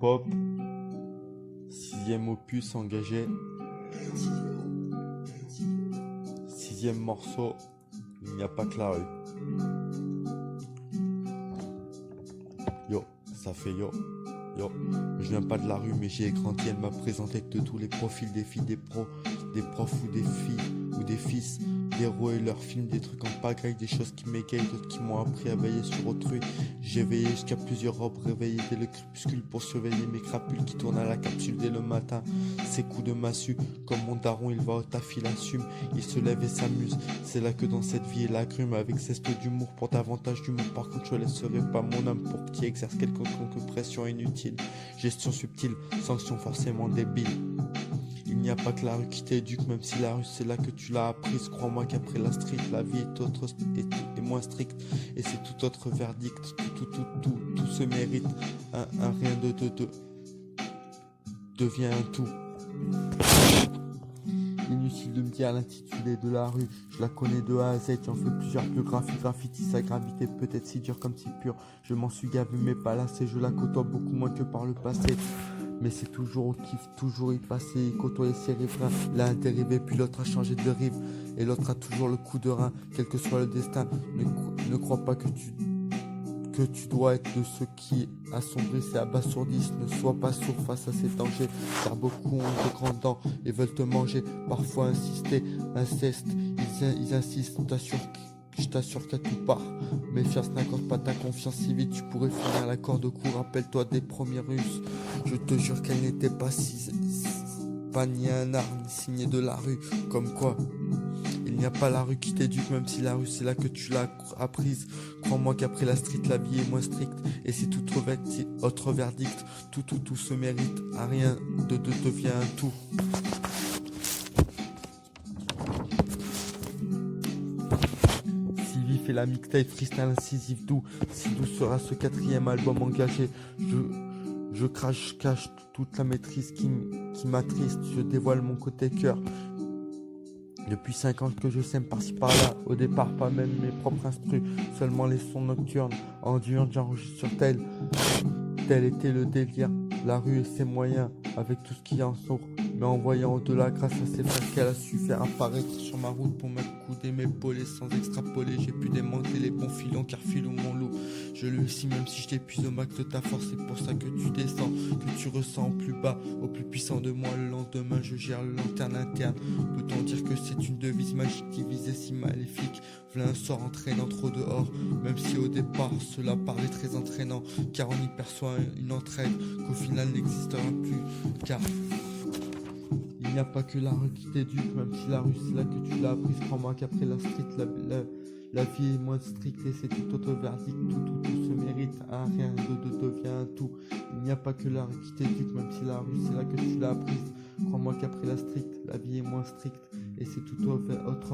Pop, sixième opus engagé, sixième morceau, il n'y a pas que la rue. Yo, ça fait yo. Yo, je viens pas de la rue mais j'y ai grandi, elle m'a présenté de tous les profils des filles, des pros, des profs ou des filles ou des fils, des héros et leurs films, des trucs en pagaille, des choses qui m'égayent, d'autres qui m'ont appris à veiller sur autrui. J'ai veillé jusqu'à plusieurs robes réveillées dès le crépuscule pour surveiller mes crapules qui tournent à la capsule dès le matin. Ces coups de massue, comme mon daron il va au taf, il assume, il se lève et s'amuse. C'est là que dans cette vie est lagrume, avec zeste d'humour pour davantage d'humour. Par contre je laisserai pas mon âme pour qu'il exerce quelconque pression inutile. Gestion subtile, sanction forcément débile. Il n'y a pas que la rue qui t'éduque, même si la rue c'est là que tu l'as apprise. Crois-moi qu'après la street, la vie est moins stricte. Et c'est tout autre verdict, tout se mérite. Un rien de devient un tout. Inutile de me dire l'intitulé de la rue, je la connais de A à Z, j'en fais plusieurs biographies, graffiti, sa gravité peut-être si dure comme si pure. Je m'en suis gavé mais pas lassé, je la côtoie beaucoup moins que par le passé. Mais c'est toujours au kiff, toujours y passer, y côtoyer ses riverains. L'un est dérivé puis l'autre a changé de rive, et l'autre a toujours le coup de rein, quel que soit le destin. Ne crois pas que tu dois être de ceux qui assombrissent et abasourdissent. Ne sois pas sourd face à ces dangers, car beaucoup ont de grandes dents et veulent te manger. Parfois insister, inceste, ils insistent, je t'assure qu'à tout part. Méfiance n'accorde pas ta confiance si vite, tu pourrais finir la corde au cou. Rappelle-toi des premiers Russes, je te jure qu'elle n'était pas pas ni un arme, ni signé de la rue, comme quoi. Il n'y a pas la rue qui t'éduque, même si la rue c'est là que tu l'as apprise. Crois-moi qu'après la street, la vie est moins stricte. Et c'est tout autre verdict. Tout se mérite. À rien devient un tout. Si vif est la mixtape, freestyle incisif doux. Si doux sera ce quatrième album engagé. Je cache toute la maîtrise qui m'attriste. Je dévoile mon côté cœur. Depuis 5 ans que je sème par-ci par-là, au départ pas même mes propres instrus, seulement les sons nocturnes, en diurne j'enregistre sur tel était le délire, la rue et ses moyens, avec tout ce qui en sort, mais en voyant au-delà grâce à ses frères qu'elle a su faire apparaître sur ma route pour m'accouder, m'épauler sans extrapoler, j'ai pu démanteler les bons filons car filons mon loup, je le sais même si je t'épuise au max de ta force, c'est pour ça que tu descends, que tu ressens au plus bas, au plus puissant de moi le lendemain, je gère le lanterne interne, peut-on dire que c'est une devise magique divisée si maléfique, v'là un sort entraînant trop dehors, même si au départ cela paraît très entraînant, car on y perçoit une entraide qu'au final n'existera plus, car il n'y a pas que la rue qui t'éduque, même si la rue c'est là que tu l'as apprise. Crois-moi qu'après la street, la vie est moins stricte et c'est tout autre verdict, tout se mérite, un rien devient un tout. Il n'y a pas que la rue qui t'éduque, même si la rue c'est là que tu l'as apprise. Crois-moi qu'après la street, la vie est moins stricte et c'est tout autre